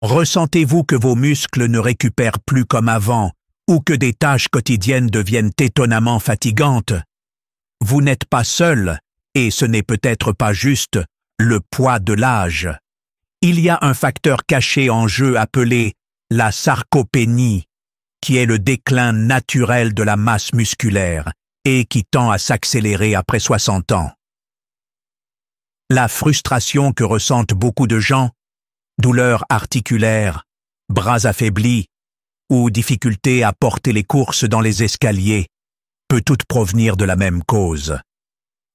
Ressentez-vous que vos muscles ne récupèrent plus comme avant ou que des tâches quotidiennes deviennent étonnamment fatigantes? Vous n'êtes pas seul et ce n'est peut-être pas juste le poids de l'âge. Il y a un facteur caché en jeu appelé la sarcopénie, qui est le déclin naturel de la masse musculaire et qui tend à s'accélérer après 60 ans. La frustration que ressentent beaucoup de gens, douleurs articulaires, bras affaiblis ou difficulté à porter les courses dans les escaliers, peut toutes provenir de la même cause.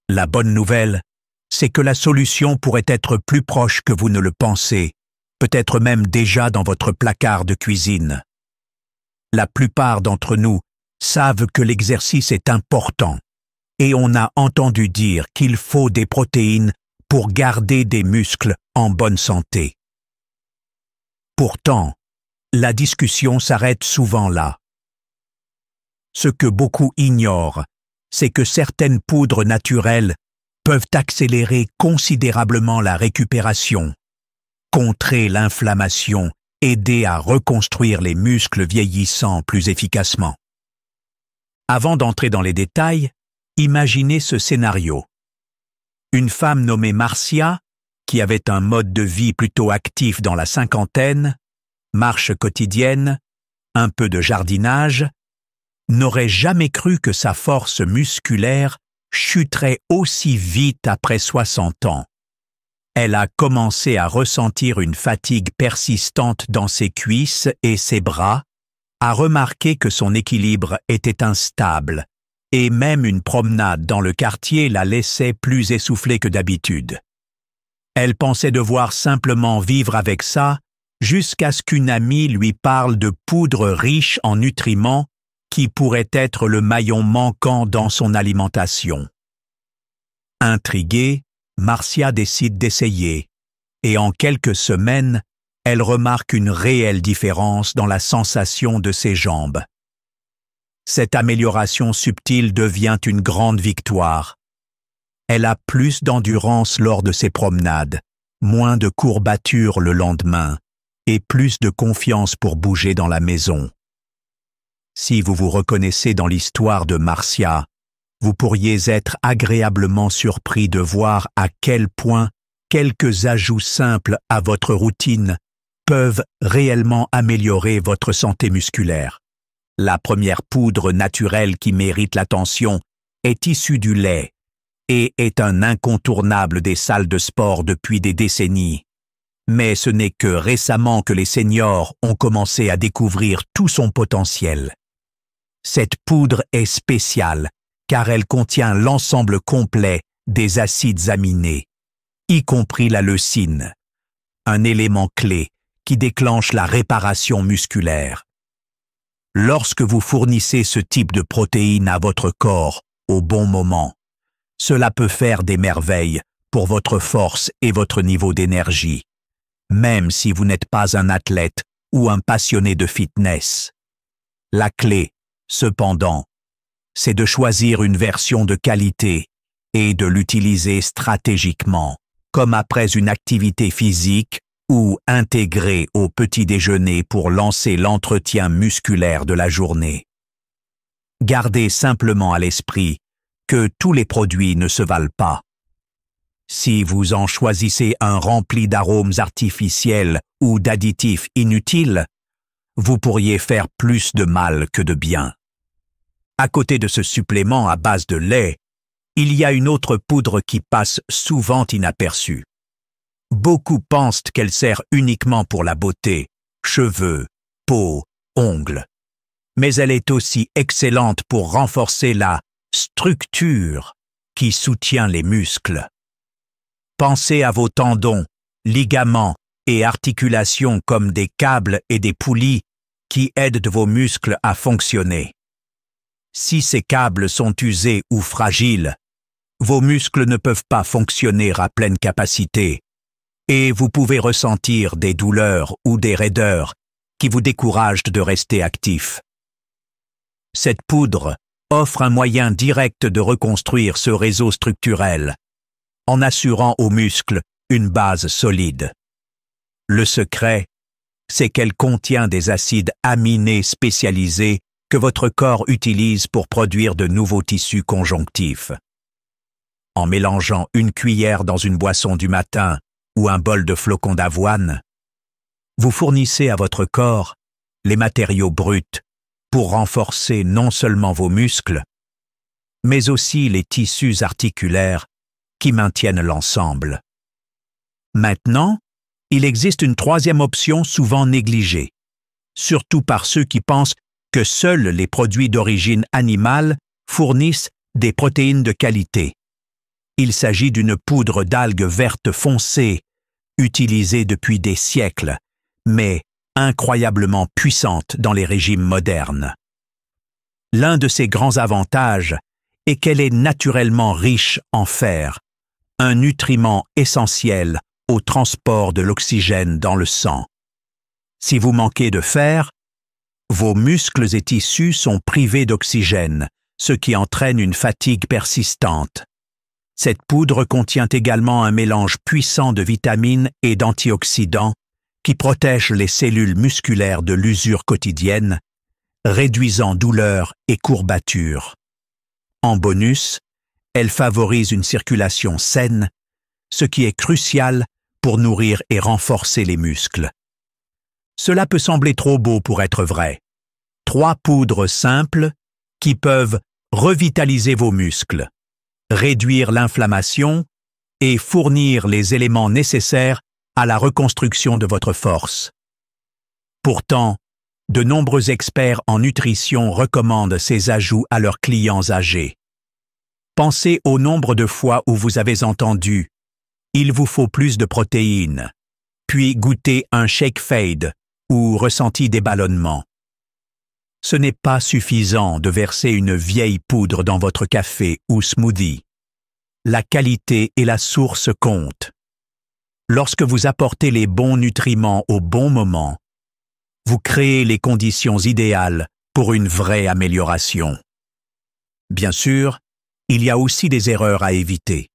La bonne nouvelle, c'est que la solution pourrait être plus proche que vous ne le pensez, peut-être même déjà dans votre placard de cuisine. La plupart d'entre nous savent que l'exercice est important et on a entendu dire qu'il faut des protéines pour garder des muscles en bonne santé. Pourtant, la discussion s'arrête souvent là. Ce que beaucoup ignorent, c'est que certaines poudres naturelles peuvent accélérer considérablement la récupération, contrer l'inflammation, aider à reconstruire les muscles vieillissants plus efficacement. Avant d'entrer dans les détails, imaginez ce scénario. Une femme nommée Marcia, qui avait un mode de vie plutôt actif dans la cinquantaine, marche quotidienne, un peu de jardinage, n'aurait jamais cru que sa force musculaire chuterait aussi vite après 60 ans. Elle a commencé à ressentir une fatigue persistante dans ses cuisses et ses bras, a remarqué que son équilibre était instable, et même une promenade dans le quartier la laissait plus essoufflée que d'habitude. Elle pensait devoir simplement vivre avec ça jusqu'à ce qu'une amie lui parle de poudres riches en nutriments qui pourraient être le maillon manquant dans son alimentation. Intriguée, Marcia décide d'essayer, et en quelques semaines, elle remarque une réelle différence dans la sensation de ses jambes. Cette amélioration subtile devient une grande victoire. Elle a plus d'endurance lors de ses promenades, moins de courbatures le lendemain, et plus de confiance pour bouger dans la maison. Si vous vous reconnaissez dans l'histoire de Marcia, vous pourriez être agréablement surpris de voir à quel point quelques ajouts simples à votre routine peuvent réellement améliorer votre santé musculaire. La première poudre naturelle qui mérite l'attention est issue du lait et est un incontournable des salles de sport depuis des décennies. Mais ce n'est que récemment que les seniors ont commencé à découvrir tout son potentiel. Cette poudre est spéciale car elle contient l'ensemble complet des acides aminés, y compris la leucine, un élément clé qui déclenche la réparation musculaire. Lorsque vous fournissez ce type de protéines à votre corps au bon moment, cela peut faire des merveilles pour votre force et votre niveau d'énergie, même si vous n'êtes pas un athlète ou un passionné de fitness. La clé, cependant, c'est de choisir une version de qualité et de l'utiliser stratégiquement, comme après une activité physique ou intégrée au petit déjeuner pour lancer l'entretien musculaire de la journée. Gardez simplement à l'esprit que tous les produits ne se valent pas. Si vous en choisissez un rempli d'arômes artificiels ou d'additifs inutiles, vous pourriez faire plus de mal que de bien. À côté de ce supplément à base de lait, il y a une autre poudre qui passe souvent inaperçue. Beaucoup pensent qu'elle sert uniquement pour la beauté, cheveux, peau, ongles. Mais elle est aussi excellente pour renforcer la structure qui soutient les muscles. Pensez à vos tendons, ligaments et articulations comme des câbles et des poulies qui aident vos muscles à fonctionner. Si ces câbles sont usés ou fragiles, vos muscles ne peuvent pas fonctionner à pleine capacité et vous pouvez ressentir des douleurs ou des raideurs qui vous découragent de rester actif. Cette poudre offre un moyen direct de reconstruire ce réseau structurel en assurant aux muscles une base solide. Le secret, c'est qu'elle contient des acides aminés spécialisés que votre corps utilise pour produire de nouveaux tissus conjonctifs. En mélangeant une cuillère dans une boisson du matin ou un bol de flocons d'avoine, vous fournissez à votre corps les matériaux bruts pour renforcer non seulement vos muscles, mais aussi les tissus articulaires qui maintiennent l'ensemble. Maintenant, il existe une troisième option souvent négligée, surtout par ceux qui pensent que seuls les produits d'origine animale fournissent des protéines de qualité. Il s'agit d'une poudre d'algues vertes foncées, utilisée depuis des siècles, mais incroyablement puissante dans les régimes modernes. L'un de ses grands avantages est qu'elle est naturellement riche en fer, un nutriment essentiel au transport de l'oxygène dans le sang. Si vous manquez de fer, vos muscles et tissus sont privés d'oxygène, ce qui entraîne une fatigue persistante. Cette poudre contient également un mélange puissant de vitamines et d'antioxydants qui protège les cellules musculaires de l'usure quotidienne, réduisant douleurs et courbatures. En bonus, elle favorise une circulation saine, ce qui est crucial pour nourrir et renforcer les muscles. Cela peut sembler trop beau pour être vrai. 3 poudres simples qui peuvent revitaliser vos muscles, réduire l'inflammation et fournir les éléments nécessaires à la reconstruction de votre force. Pourtant, de nombreux experts en nutrition recommandent ces ajouts à leurs clients âgés. Pensez au nombre de fois où vous avez entendu « il vous faut plus de protéines », puis goûtez un shake fade ou ressenti des ballonnements. Ce n'est pas suffisant de verser une vieille poudre dans votre café ou smoothie. La qualité et la source comptent. Lorsque vous apportez les bons nutriments au bon moment, vous créez les conditions idéales pour une vraie amélioration. Bien sûr, il y a aussi des erreurs à éviter.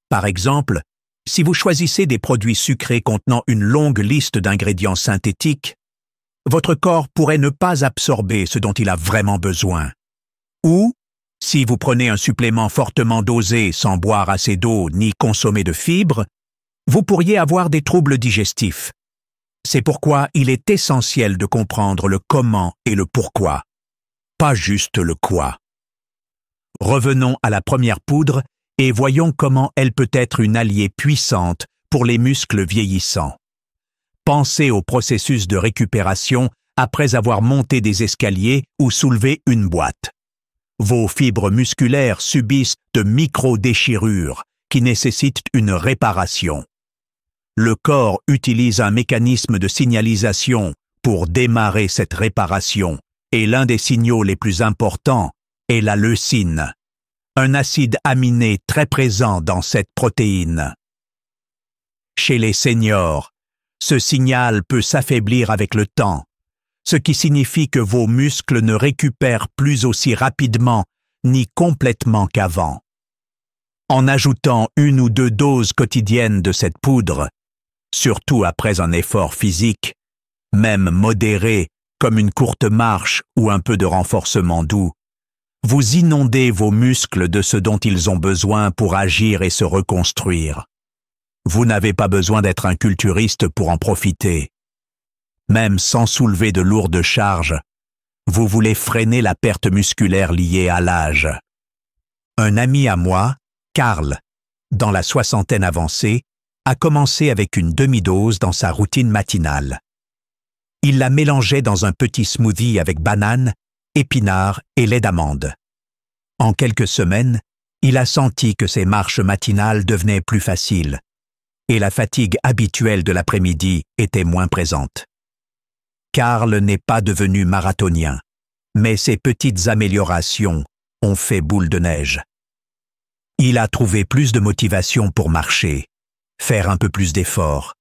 Par exemple, si vous choisissez des produits sucrés contenant une longue liste d'ingrédients synthétiques, votre corps pourrait ne pas absorber ce dont il a vraiment besoin. Ou, si vous prenez un supplément fortement dosé sans boire assez d'eau ni consommer de fibres, vous pourriez avoir des troubles digestifs. C'est pourquoi il est essentiel de comprendre le comment et le pourquoi, pas juste le quoi. Revenons à la première poudre et voyons comment elle peut être une alliée puissante pour les muscles vieillissants. Pensez au processus de récupération après avoir monté des escaliers ou soulevé une boîte. Vos fibres musculaires subissent de micro-déchirures qui nécessitent une réparation. Le corps utilise un mécanisme de signalisation pour démarrer cette réparation et l'un des signaux les plus importants est la leucine, un acide aminé très présent dans cette protéine. Chez les seniors, ce signal peut s'affaiblir avec le temps, ce qui signifie que vos muscles ne récupèrent plus aussi rapidement ni complètement qu'avant. En ajoutant 1 ou 2 doses quotidiennes de cette poudre, surtout après un effort physique, même modéré comme une courte marche ou un peu de renforcement doux, vous inondez vos muscles de ce dont ils ont besoin pour agir et se reconstruire. Vous n'avez pas besoin d'être un culturiste pour en profiter. Même sans soulever de lourdes charges, vous voulez freiner la perte musculaire liée à l'âge. Un ami à moi, Karl, dans la soixantaine avancée, a commencé avec une demi-dose dans sa routine matinale. Il la mélangeait dans un petit smoothie avec bananes, épinards et lait d'amande. En quelques semaines, il a senti que ses marches matinales devenaient plus faciles et la fatigue habituelle de l'après-midi était moins présente. Karl n'est pas devenu marathonien, mais ces petites améliorations ont fait boule de neige. Il a trouvé plus de motivation pour marcher, faire un peu plus d'efforts,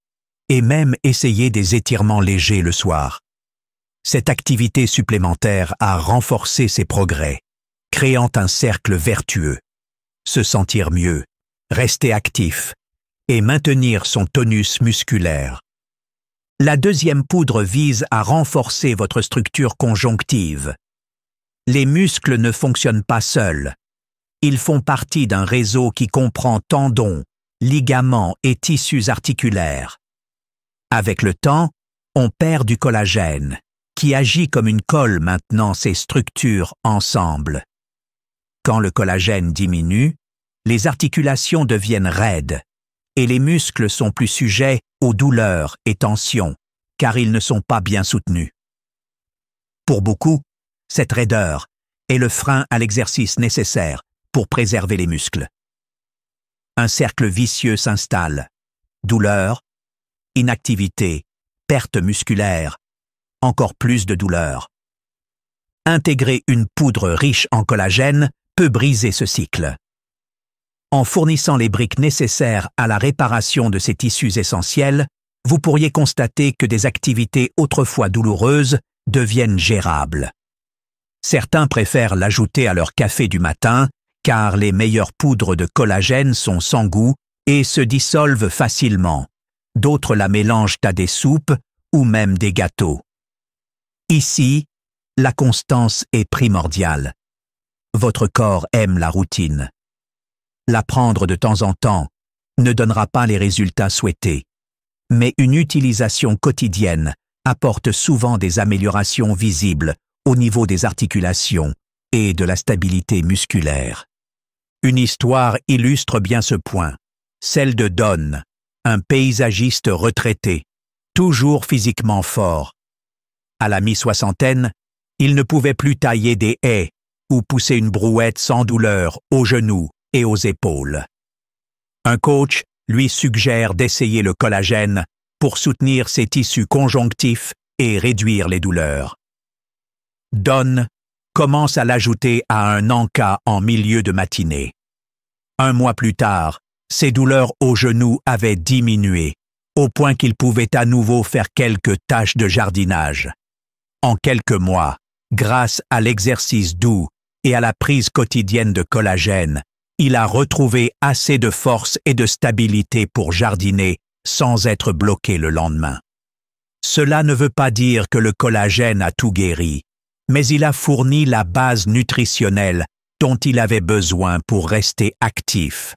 et même essayer des étirements légers le soir. Cette activité supplémentaire a renforcé ses progrès, créant un cercle vertueux. Se sentir mieux, rester actif et maintenir son tonus musculaire. La deuxième poudre vise à renforcer votre structure conjonctive. Les muscles ne fonctionnent pas seuls. Ils font partie d'un réseau qui comprend tendons, ligaments et tissus articulaires. Avec le temps, on perd du collagène, qui agit comme une colle maintenant ces structures ensemble. Quand le collagène diminue, les articulations deviennent raides et les muscles sont plus sujets aux douleurs et tensions, car ils ne sont pas bien soutenus. Pour beaucoup, cette raideur est le frein à l'exercice nécessaire pour préserver les muscles. Un cercle vicieux s'installe. Douleur, inactivité, perte musculaire, encore plus de douleur. Intégrer une poudre riche en collagène peut briser ce cycle. En fournissant les briques nécessaires à la réparation de ces tissus essentiels, vous pourriez constater que des activités autrefois douloureuses deviennent gérables. Certains préfèrent l'ajouter à leur café du matin, car les meilleures poudres de collagène sont sans goût et se dissolvent facilement. D'autres la mélangent à des soupes ou même des gâteaux. Ici, la constance est primordiale. Votre corps aime la routine. La prendre de temps en temps ne donnera pas les résultats souhaités, mais une utilisation quotidienne apporte souvent des améliorations visibles au niveau des articulations et de la stabilité musculaire. Une histoire illustre bien ce point, celle de Don, un paysagiste retraité, toujours physiquement fort. À la mi-soixantaine, il ne pouvait plus tailler des haies ou pousser une brouette sans douleur aux genoux et aux épaules. Un coach lui suggère d'essayer le collagène pour soutenir ses tissus conjonctifs et réduire les douleurs. Don commence à l'ajouter à un en-cas en milieu de matinée. Un mois plus tard, ses douleurs aux genoux avaient diminué, au point qu'il pouvait à nouveau faire quelques tâches de jardinage. En quelques mois, grâce à l'exercice doux et à la prise quotidienne de collagène, il a retrouvé assez de force et de stabilité pour jardiner sans être bloqué le lendemain. Cela ne veut pas dire que le collagène a tout guéri, mais il a fourni la base nutritionnelle dont il avait besoin pour rester actif.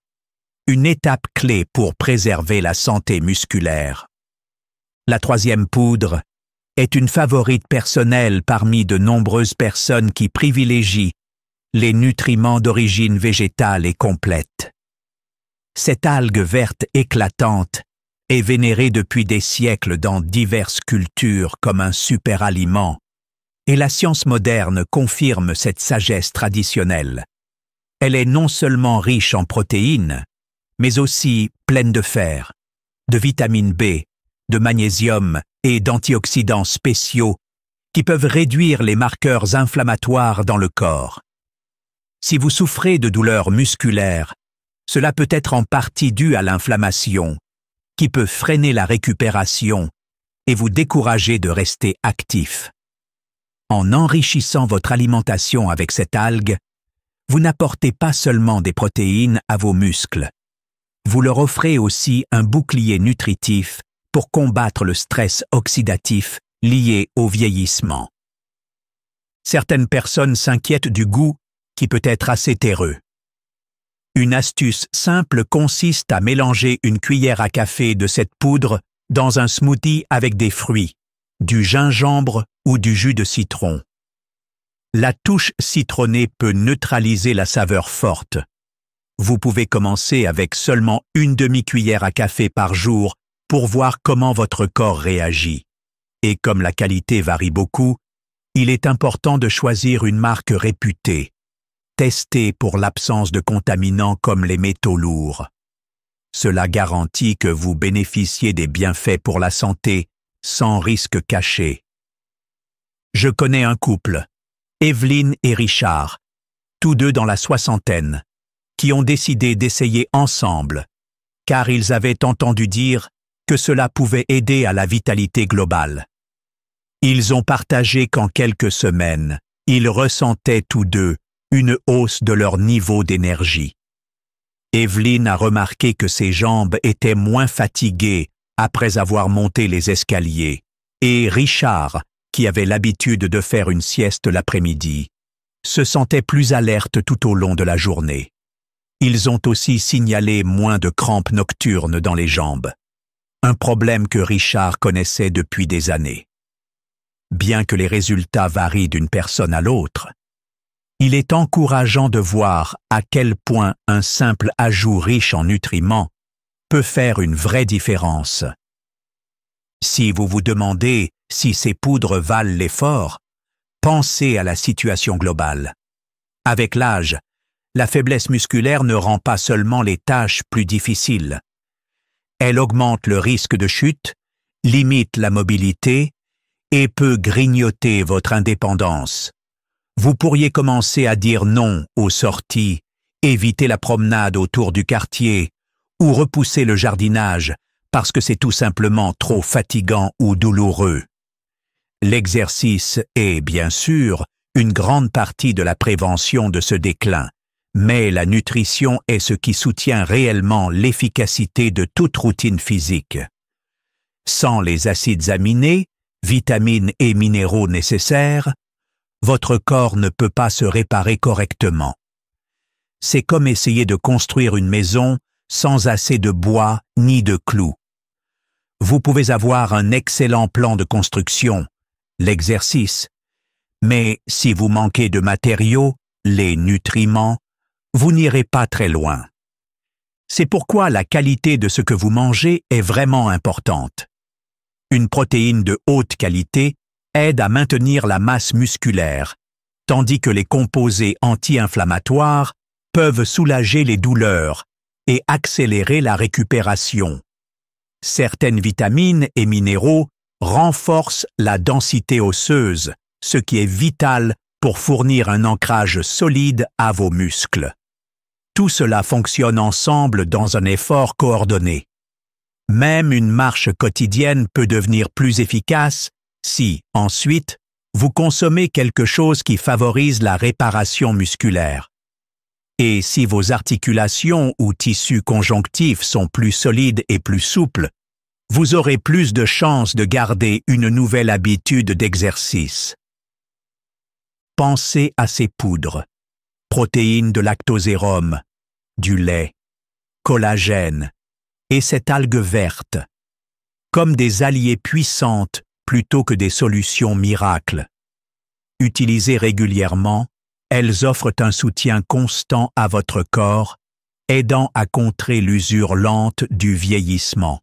Une étape clé pour préserver la santé musculaire. La troisième poudre est une favorite personnelle parmi de nombreuses personnes qui privilégient les nutriments d'origine végétale et complète. Cette algue verte éclatante est vénérée depuis des siècles dans diverses cultures comme un superaliment, et la science moderne confirme cette sagesse traditionnelle. Elle est non seulement riche en protéines, mais aussi pleine de fer, de vitamine B, de magnésium et d'antioxydants spéciaux qui peuvent réduire les marqueurs inflammatoires dans le corps. Si vous souffrez de douleurs musculaires, cela peut être en partie dû à l'inflammation, qui peut freiner la récupération et vous décourager de rester actif. En enrichissant votre alimentation avec cette algue, vous n'apportez pas seulement des protéines à vos muscles, vous leur offrez aussi un bouclier nutritif pour combattre le stress oxydatif lié au vieillissement. Certaines personnes s'inquiètent du goût qui peut être assez terreux. Une astuce simple consiste à mélanger une cuillère à café de cette poudre dans un smoothie avec des fruits, du gingembre ou du jus de citron. La touche citronnée peut neutraliser la saveur forte. Vous pouvez commencer avec seulement une demi-cuillère à café par jour pour voir comment votre corps réagit. Et comme la qualité varie beaucoup, il est important de choisir une marque réputée, testée pour l'absence de contaminants comme les métaux lourds. Cela garantit que vous bénéficiez des bienfaits pour la santé sans risque caché. Je connais un couple, Evelyne et Richard, tous deux dans la soixantaine, qui ont décidé d'essayer ensemble, car ils avaient entendu dire que cela pouvait aider à la vitalité globale. Ils ont partagé qu'en quelques semaines, ils ressentaient tous deux une hausse de leur niveau d'énergie. Evelyne a remarqué que ses jambes étaient moins fatiguées après avoir monté les escaliers, et Richard, qui avait l'habitude de faire une sieste l'après-midi, se sentait plus alerte tout au long de la journée. Ils ont aussi signalé moins de crampes nocturnes dans les jambes, un problème que Richard connaissait depuis des années. Bien que les résultats varient d'une personne à l'autre, il est encourageant de voir à quel point un simple ajout riche en nutriments peut faire une vraie différence. Si vous vous demandez si ces poudres valent l'effort, pensez à la situation globale. Avec l'âge, la faiblesse musculaire ne rend pas seulement les tâches plus difficiles. Elle augmente le risque de chute, limite la mobilité et peut grignoter votre indépendance. Vous pourriez commencer à dire non aux sorties, éviter la promenade autour du quartier ou repousser le jardinage parce que c'est tout simplement trop fatigant ou douloureux. L'exercice est, bien sûr, une grande partie de la prévention de ce déclin, mais la nutrition est ce qui soutient réellement l'efficacité de toute routine physique. Sans les acides aminés, vitamines et minéraux nécessaires, votre corps ne peut pas se réparer correctement. C'est comme essayer de construire une maison sans assez de bois ni de clous. Vous pouvez avoir un excellent plan de construction, l'exercice, mais si vous manquez de matériaux, les nutriments, vous n'irez pas très loin. C'est pourquoi la qualité de ce que vous mangez est vraiment importante. Une protéine de haute qualité aide à maintenir la masse musculaire, tandis que les composés anti-inflammatoires peuvent soulager les douleurs et accélérer la récupération. Certaines vitamines et minéraux renforcent la densité osseuse, ce qui est vital pour fournir un ancrage solide à vos muscles. Tout cela fonctionne ensemble dans un effort coordonné. Même une marche quotidienne peut devenir plus efficace si, ensuite, vous consommez quelque chose qui favorise la réparation musculaire. Et si vos articulations ou tissus conjonctifs sont plus solides et plus souples, vous aurez plus de chances de garder une nouvelle habitude d'exercice. Pensez à ces poudres, protéines de lactosérum, du lait, collagène et cette algue verte, comme des alliés puissantes plutôt que des solutions miracles. Utilisées régulièrement, elles offrent un soutien constant à votre corps, aidant à contrer l'usure lente du vieillissement.